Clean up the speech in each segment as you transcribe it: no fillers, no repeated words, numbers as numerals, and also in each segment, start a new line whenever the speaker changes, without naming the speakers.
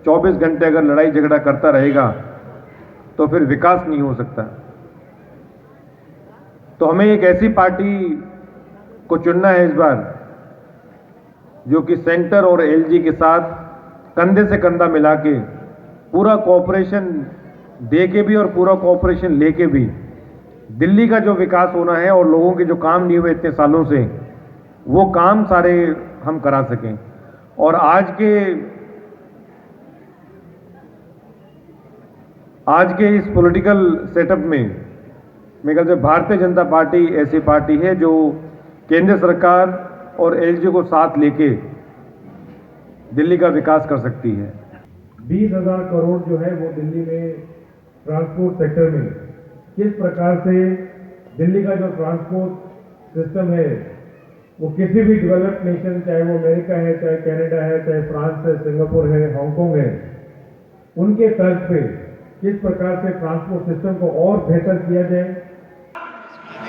24 घंटे अगर लड़ाई झगड़ा करता रहेगा तो फिर विकास नहीं हो सकता। तो हमें एक ऐसी पार्टी को चुनना है इस बार जो कि सेंटर और एलजी के साथ कंधे से कंधा मिला के पूरा कोऑपरेशन दे के भी और पूरा कोऑपरेशन लेके भी दिल्ली का जो विकास होना है और लोगों के जो काम नहीं हुए इतने सालों से वो काम सारे हम करा सकें। और आज के इस पॉलिटिकल सेटअप में मेरे ख्याल से भारतीय जनता पार्टी ऐसी पार्टी है जो केंद्र सरकार और एलजी को साथ लेके दिल्ली का विकास कर सकती है।
20,000 करोड़ जो है वो दिल्ली में ट्रांसपोर्ट सेक्टर में किस प्रकार से दिल्ली का जो ट्रांसपोर्ट सिस्टम है वो किसी भी डेवलप्ड नेशन, चाहे वो अमेरिका है, चाहे कनाडा है, चाहे फ्रांस है, सिंगापुर है, हांगकांग है, उनके तर्ज पे किस प्रकार से ट्रांसपोर्ट सिस्टम को और बेहतर किया जाए।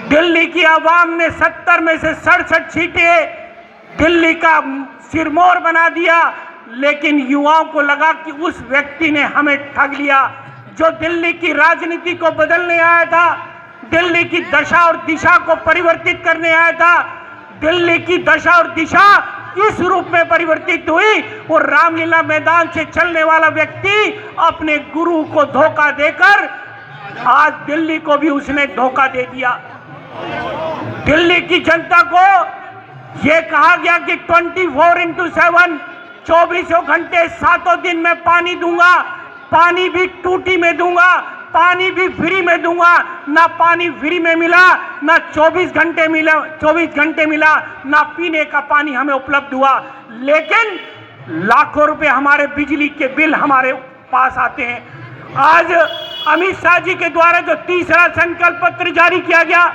दिल्ली की आवाम ने 70 में से 67 सीटें दिल्ली का सिरमौर बना दिया, लेकिन युवाओं को लगा कि उस व्यक्ति ने हमें ठग लिया जो दिल्ली की राजनीति को बदलने आया था, दिल्ली की दशा और दिशा को परिवर्तित करने आया था। दिल्ली की दशा और दिशा इस रूप में परिवर्तित हुई, वो रामलीला मैदान से चलने वाला व्यक्ति अपने गुरु को धोखा देकर आज दिल्ली को भी उसने धोखा दे दिया। दिल्ली की जनता को यह कहा गया कि 24/7 24 घंटे 7 दिन में पानी दूंगा, पानी भी टूटी में दूंगा, पानी भी फ्री में दूंगा। ना पानी फ्री में मिला, ना 24 घंटे मिला, ना पीने का पानी हमें उपलब्ध हुआ। लेकिन लाखों रुपए हमारे बिजली के बिल हमारे पास आते हैं। आज अमित शाह जी के द्वारा जो तीसरा संकल्प पत्र जारी किया गया,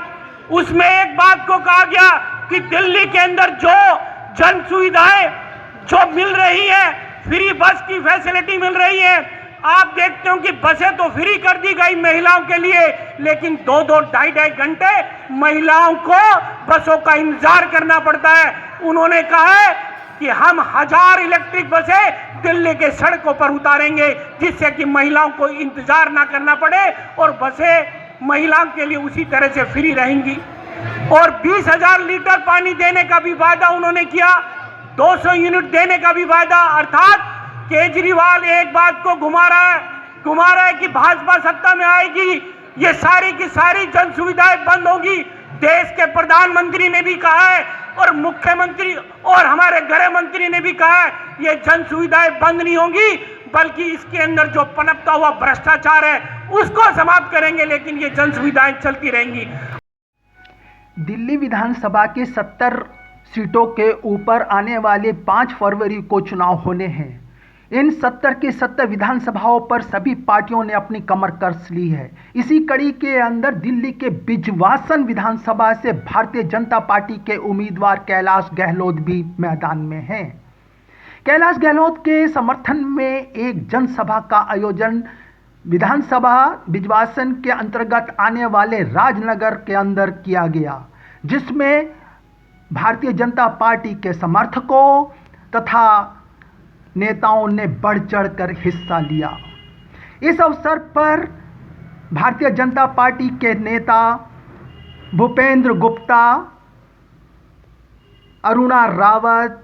उसमें एक बात को कहा गया कि दिल्ली के अंदर जो जन सुविधाएं जो मिल रही है, फ्री बस की फैसिलिटी मिल रही है। आप देखते हो कि बसें तो फ्री कर दी गई महिलाओं के लिए, लेकिन 2-2 ढाई-ढाई घंटे महिलाओं को बसों का इंतजार करना पड़ता है। उन्होंने कहा है कि हम 1000 इलेक्ट्रिक बसें दिल्ली के सड़कों पर उतारेंगे, जिससे कि महिलाओं को इंतजार ना करना पड़े और बसें महिलाओं के लिए उसी तरह से फ्री रहेंगी। और 20,000 लीटर पानी देने का भी वादा उन्होंने किया, 200 यूनिट देने का भी वादा। अर्थात केजरीवाल एक बात को घुमा रहा है कि भाजपा सत्ता में आएगी, ये सारी की सारी जन सुविधाएं बंद होगी। देश के प्रधानमंत्री ने भी कहा है और मुख्यमंत्री और हमारे गृह मंत्री ने भी कहा है, ये जन सुविधाएं बंद नहीं होंगी, बल्कि इसके अंदर जो पनपता हुआ भ्रष्टाचार है उसको समाप्त करेंगे, लेकिन ये जन सुविधाएं चलती रहेंगी।
दिल्ली विधानसभा के 70 सीटों के ऊपर आने वाले 5 फरवरी को चुनाव होने हैं। इन 70 के 70 विधानसभाओं पर सभी पार्टियों ने अपनी कमर कस ली है। इसी कड़ी के अंदर दिल्ली के बिजवासन विधानसभा से भारतीय जनता पार्टी के उम्मीदवार कैलाश गहलोत भी मैदान में हैं। कैलाश गहलोत के समर्थन में एक जनसभा का आयोजन विधानसभा बिजवासन के अंतर्गत आने वाले राजनगर के अंदर किया गया, जिसमें भारतीय जनता पार्टी के समर्थकों तथा नेताओं ने बढ़ चढ़कर हिस्सा लिया। इस अवसर पर भारतीय जनता पार्टी के नेता भूपेंद्र गुप्ता, अरुणा रावत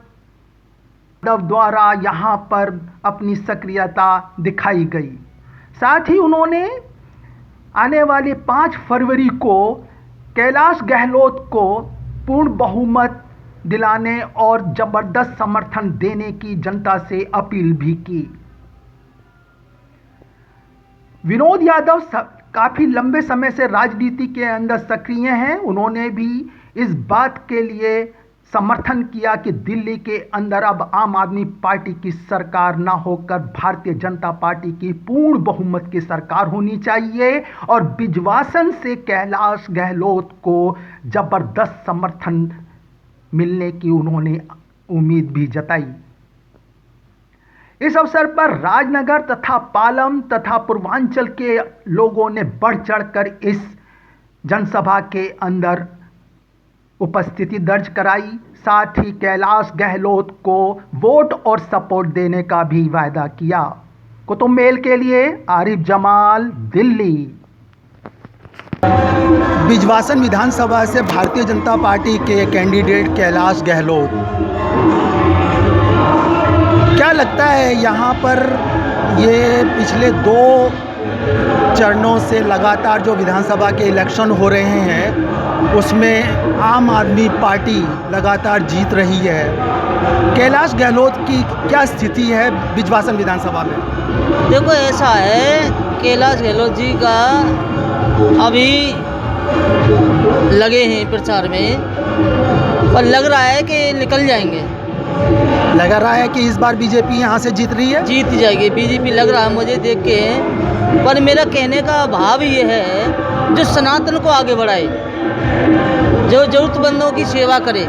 द्वारा यहां पर अपनी सक्रियता दिखाई गई। साथ ही उन्होंने आने वाले 5 फरवरी को कैलाश गहलोत को पूर्ण बहुमत दिलाने और जबरदस्त समर्थन देने की जनता से अपील भी की। विनोद यादव काफी लंबे समय से राजनीति के अंदर सक्रिय हैं। उन्होंने भी इस बात के लिए समर्थन किया कि दिल्ली के अंदर अब आम आदमी पार्टी की सरकार ना होकर भारतीय जनता पार्टी की पूर्ण बहुमत की सरकार होनी चाहिए और बिजवासन से कैलाश गहलोत को जबरदस्त समर्थन मिलने की उन्होंने उम्मीद भी जताई। इस अवसर पर राजनगर तथा पालम तथा पूर्वांचल के लोगों ने बढ़ चढ़कर इस जनसभा के अंदर उपस्थिति दर्ज कराई। साथ ही कैलाश गहलोत को वोट और सपोर्ट देने का भी वायदा किया। कुतुब मेल के लिए आरिफ जमाल, दिल्ली।
बिजवासन विधानसभा से भारतीय जनता पार्टी के कैंडिडेट कैलाश गहलोत, क्या लगता है यहाँ पर ये पिछले 2 चरणों से लगातार जो विधानसभा के इलेक्शन हो रहे हैं उसमें आम आदमी पार्टी लगातार जीत रही है, कैलाश गहलोत की क्या स्थिति है बिजवासन विधानसभा में?
देखो ऐसा है, कैलाश गहलोत जी का अभी लगे हैं प्रचार में, पर लग रहा है कि निकल जाएंगे।
लग रहा है कि इस बार बीजेपी यहाँ से जीत रही है,
जीत जाएगी बीजेपी, लग रहा है मुझे देख के। पर मेरा कहने का भाव ये है, जो सनातन को आगे बढ़ाए, जो ज़रूरतमंदों की सेवा करे,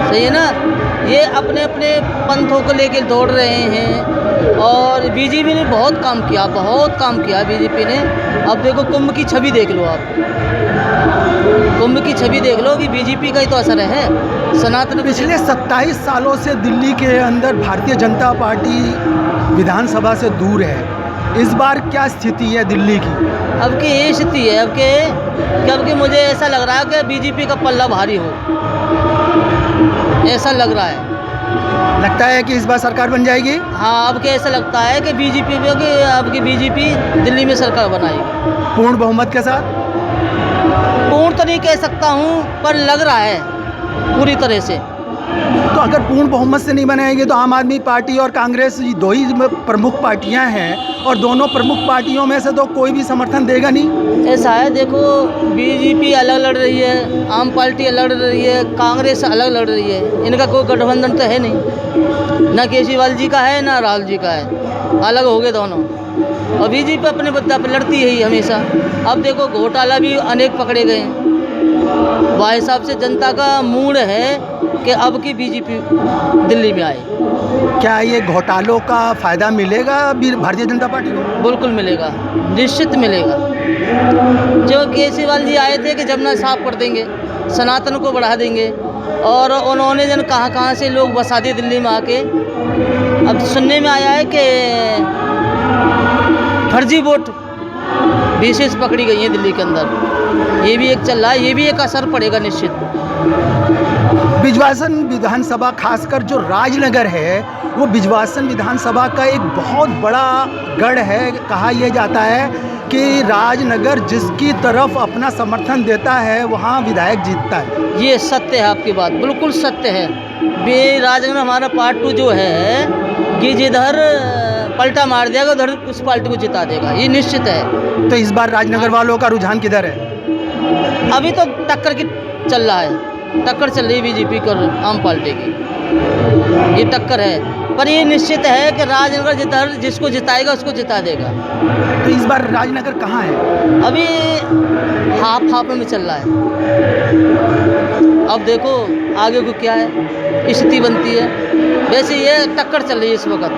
सही है ना। ये अपने अपने पंथों को लेकर दौड़ रहे हैं और बीजेपी ने बहुत काम किया बीजेपी ने। अब देखो कुंभ की छवि देख लो, आप कुंभ की छवि देख लो कि बीजेपी का ही तो असर है। सनातन
पिछले 27 सालों से दिल्ली के अंदर भारतीय जनता पार्टी विधानसभा से दूर है, इस बार क्या स्थिति है दिल्ली की?
अब की ये स्थिति है, अब के मुझे ऐसा लग रहा है कि बीजेपी का पल्ला भारी हो, ऐसा लग रहा है।
लगता है कि इस बार सरकार बन जाएगी?
हाँ, अब के ऐसा लगता है कि बीजेपी अब की बीजेपी दिल्ली में सरकार बनाएगी
पूर्ण बहुमत के साथ।
पूर्ण तो नहीं कह सकता हूँ, पर लग रहा है पूरी तरह से।
तो अगर पूर्ण बहुमत से नहीं बनाएंगे तो आम आदमी पार्टी और कांग्रेस 2 ही प्रमुख पार्टियां हैं और दोनों प्रमुख पार्टियों में से तो कोई भी समर्थन देगा नहीं।
ऐसा है, देखो बीजेपी अलग लड़ रही है, आम पार्टी अलग लड़ रही है, कांग्रेस अलग लड़ रही है, इनका कोई गठबंधन तो है नहीं, ना केजरीवाल जी का है ना राहुल जी का है, अलग हो गए दोनों। और बीजेपी अपने मुद्दा पर लड़ती है ही हमेशा। अब देखो घोटाला भी अनेक पकड़े गए हैं, वह हिसाब से जनता का मूड है कि अब की बीजेपी दिल्ली में आए।
क्या ये घोटालों का फ़ायदा मिलेगा भारतीय जनता पार्टी को?
बिल्कुल मिलेगा, निश्चित मिलेगा। जो केजरीवाल जी आए थे कि जमुना साफ कर देंगे, सनातन को बढ़ा देंगे, और उन्होंने जन कहाँ से लोग बसा दिए दिल्ली में आके। अब सुनने में आया है कि फर्जी वोट विशेष पकड़ी गई है दिल्ली के अंदर, ये भी एक चल रहा है, ये भी एक असर पड़ेगा निश्चित।
बिजवासन विधानसभा खासकर जो राजनगर है वो बिजवासन विधानसभा का एक बहुत बड़ा गढ़ है। कहा यह जाता है कि राजनगर जिसकी तरफ अपना समर्थन देता है वहाँ विधायक जीतता है।
ये सत्य है, आपकी बात बिल्कुल सत्य है। राजनगर हमारा पार्ट 2 जो है कि जिधर पलटा मार देगा उधर उस पार्टी को जिता देगा, ये निश्चित है।
तो इस बार राजनगर वालों का रुझान किधर है?
अभी तो टक्कर की चल रहा है, टक्कर चल रही है बीजेपी और आम पार्टी की, ये टक्कर है। पर ये निश्चित है कि राजनगर जिधर जिसको जिताएगा उसको जिता देगा।
तो इस बार राजनगर कहाँ है?
अभी हाफ में चल रहा है। अब देखो आगे को क्या है, स्थिति बनती है। वैसे ये टक्कर चल रही है इस वक्त,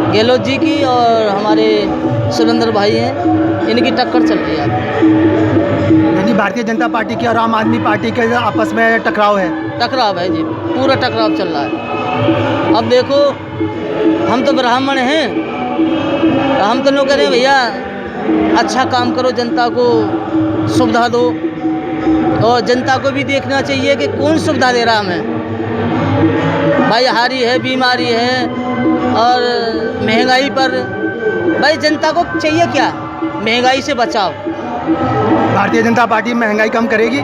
गहलोत जी की और हमारे सुरेंद्र भाई हैं, इनकी टक्कर चल रही है।
यानी भारतीय जनता पार्टी की और आम आदमी पार्टी के आपस में टकराव है?
टकराव है जी, पूरा टकराव चल रहा है। अब देखो हम तो ब्राह्मण हैं, हम तो लोग कह रहे हैं भैया अच्छा काम करो, जनता को सुविधा दो, और जनता को भी देखना चाहिए कि कौन सुविधा दे रहा हमें। भाई हारी है, बीमारी है और महंगाई पर, भाई जनता को चाहिए क्या? महंगाई से बचाव।
भारतीय जनता पार्टी महंगाई कम करेगी?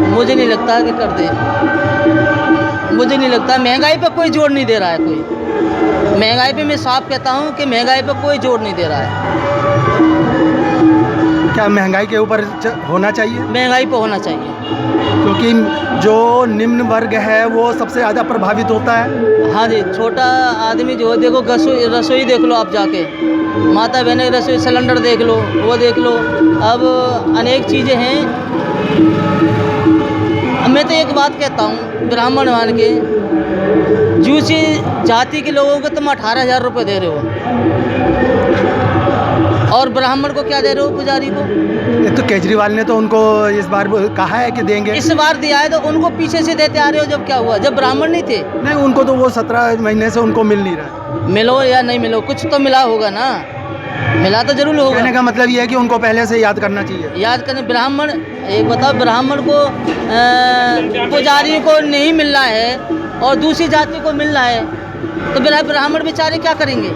मुझे नहीं लगता कि कर दे, मुझे नहीं लगता। महंगाई पे कोई जोर नहीं दे रहा है कोई, महंगाई पे मैं साफ कहता हूँ कि महंगाई पे कोई जोर नहीं दे रहा है।
क्या महंगाई के ऊपर होना चाहिए?
महंगाई पे होना चाहिए,
क्योंकि जो निम्न वर्ग है वो सबसे ज़्यादा प्रभावित होता है।
हाँ जी, छोटा आदमी जो है, देखो रसोई देख लो आप जाके, माता बहने रसोई सिलेंडर देख लो, वो देख लो, अब अनेक चीज़ें हैं। मैं तो एक बात कहता हूँ, ब्राह्मण मान के जूसी जाति के लोगों को तुम 18,000 रुपये दे रहे हो, और ब्राह्मण को क्या दे रहे हो, पुजारी को?
ये तो केजरीवाल ने तो उनको इस बार कहा है कि देंगे,
इस बार दिया है, तो उनको पीछे से देते आ रहे हो। जब क्या हुआ, जब ब्राह्मण नहीं थे?
नहीं, उनको तो वो 17 महीने से उनको मिल नहीं रहा है।
मिलो या नहीं मिलो, कुछ तो मिला होगा ना, मिला तो जरूर होगा।
कहने का मतलब ये है कि उनको पहले से याद करना चाहिए।
याद करें, ब्राह्मण, एक बताओ, ब्राह्मण को पुजारी को नहीं मिल रहा है और दूसरी जाति को मिल रहा है, तो ब्राह्मण बेचारे क्या करेंगे?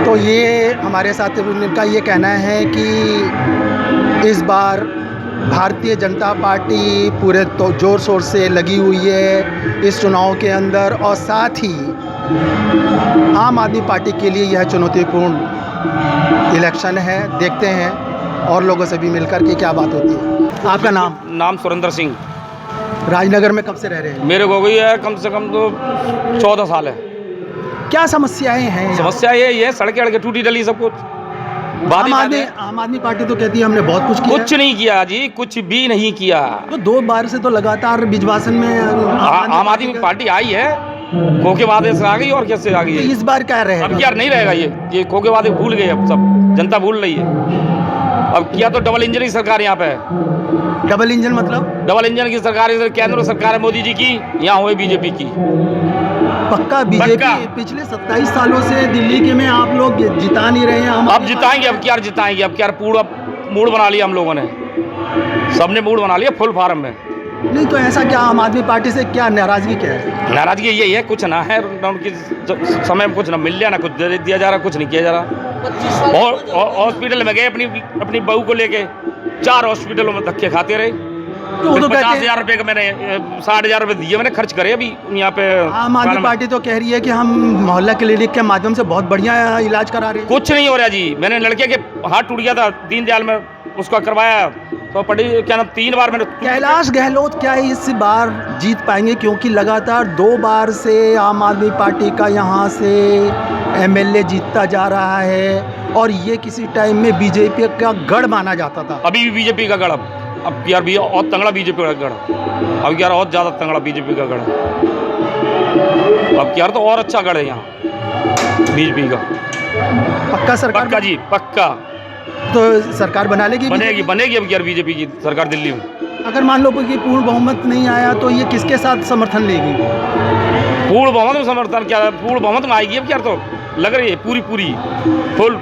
तो ये हमारे साथ उनका ये कहना है कि इस बार भारतीय जनता पार्टी पूरे तो जोर शोर से लगी हुई है इस चुनाव के अंदर, और साथ ही आम आदमी पार्टी के लिए यह चुनौतीपूर्ण इलेक्शन है। देखते हैं और लोगों से भी मिलकर के क्या बात होती है। आपका नाम?
सुरेंद्र सिंह।
राजनगर में कब से रह रहे हैं?
मेरे को हो गई है कम से कम तो 14 साल है।
क्या समस्याएं हैं यहाँ?
समस्या यही है, सड़कें अड़के टूटी डली सब कुछ।
आम आदमी पार्टी तो कहती है हमने बहुत कुछ किया।
कुछ नहीं किया जी, कुछ भी नहीं किया।
तो 2 बार से तो लगातार बिजवासन में
आम आदमी पार्टी आई है, खोखे वादे से आ गई और कैसे आ गई है।
तो इस बार क्या रहेगा?
अब क्या नहीं रहेगा, ये खोखे वादे भूल गए, अब सब जनता भूल रही है। अब किया तो डबल इंजन की सरकार यहाँ पे है।
डबल इंजन मतलब?
डबल इंजन की सरकार इधर केंद्र सरकार है मोदी जी की, यहाँ हुए बीजेपी की।
पक्का बीजेपी पिछले 27 सालों से दिल्ली के में आप लोग जिता नहीं रहे हैं। हम
अब जिताएंगे, अब क्या जिताएंगे, अब क्या पूरा मूड बना लिया हम लोगों ने, सबने मूड बना लिया फुल फार्म में।
नहीं तो ऐसा क्या आम आदमी पार्टी से क्या नाराजगी क्या है?
नाराजगी यही है, कुछ ना है उनकी समय में, कुछ ना मिल रहा, ना कुछ दे दिया जा रहा, कुछ नहीं किया जा रहा। और हॉस्पिटल में गए अपनी बहू को लेके, 4 हॉस्पिटलों में धक्के खाते रहे।
तो वो तो
50,000 रुपये का मैंने 60,000 रुपये दिए मैंने खर्च करे अभी यहाँ पे।
आम आदमी पार्टी तो कह रही है कि हम मोहल्ला क्लिनिक के माध्यम से बहुत बढ़िया इलाज करा रहे हैं।
कुछ नहीं हो रहा जी। मैंने लड़के के हाथ टूट गया था दीनदयाल में, उसका करवाया तो पड़ी क्या नाम 3 बार मैंने।
कैलाश गहलोत क्या इस बार जीत पाएंगे? क्योंकि लगातार 2 बार से आम आदमी पार्टी का यहाँ से एमएलए जीतता जा रहा है और ये किसी टाइम में बीजेपी का गढ़ माना जाता था।
अभी भी बीजेपी का गढ़, अब यार भी और तंगड़ा बीजेपी का गढ़, अब यार और ज़्यादा तंगड़ा बीजेपी का गढ़, अब यार तो और अच्छा गढ़ है यहाँ बीजेपी का।
पक्का सरकार?
पक्का जी, पक्का।
तो सरकार बना लेगी?
बनेगी अब यार बीजेपी की सरकार दिल्ली में।
अगर मान लो कि पूर्ण बहुमत नहीं आया तो ये किसके साथ समर्थन लेगी?
पूर्ण बहुमत में समर्थन क्या, पूर्ण बहुमत में आएगी अब यार, तो लग रही है पूरी फुल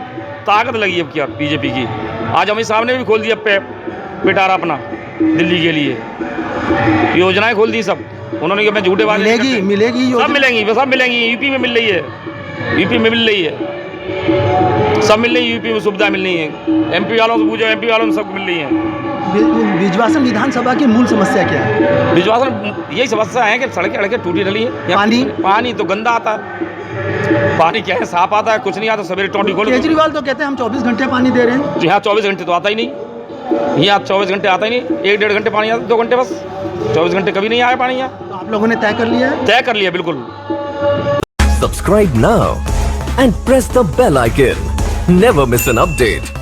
ताकत लगी अब क्या बीजेपी की। आज अमित साहब ने भी खोल दिया पिटारा अपना दिल्ली के लिए, योजनाएं खोल दी सब उन्होंने कि मैं झूठे वादे
मिलेगी
सब मिलेंगी। यूपी में मिल रही है, यूपी में मिल रही है, सब मिल रही है, यूपी में सुविधा मिल रही है। एमपी वालों से पूछो, एमपी वालों में सब मिल रही है।
बिजवासन विधानसभा की मूल समस्या क्या है?
बिजवासन यही समस्या है कि सड़कें अड़के टूटी डली है। पानी तो गंदा आता है, पानी क्या है साफ आता है, कुछ नहीं आता। सवेरे टोटी खोलो,
केजरीवाल तो कहते हैं हम 24 घंटे पानी दे रहे हैं।
यहाँ 24 घंटे तो आता ही नहीं, यहाँ 24 घंटे आता ही नहीं, 1-1.5 घंटे पानी आता, 2 घंटे बस, 24 घंटे कभी नहीं आया पानी यहाँ।
तो आप लोगों ने तय कर लिया है?
तय कर लिया बिल्कुल।
Subscribe now and press the bell icon. Never miss an update.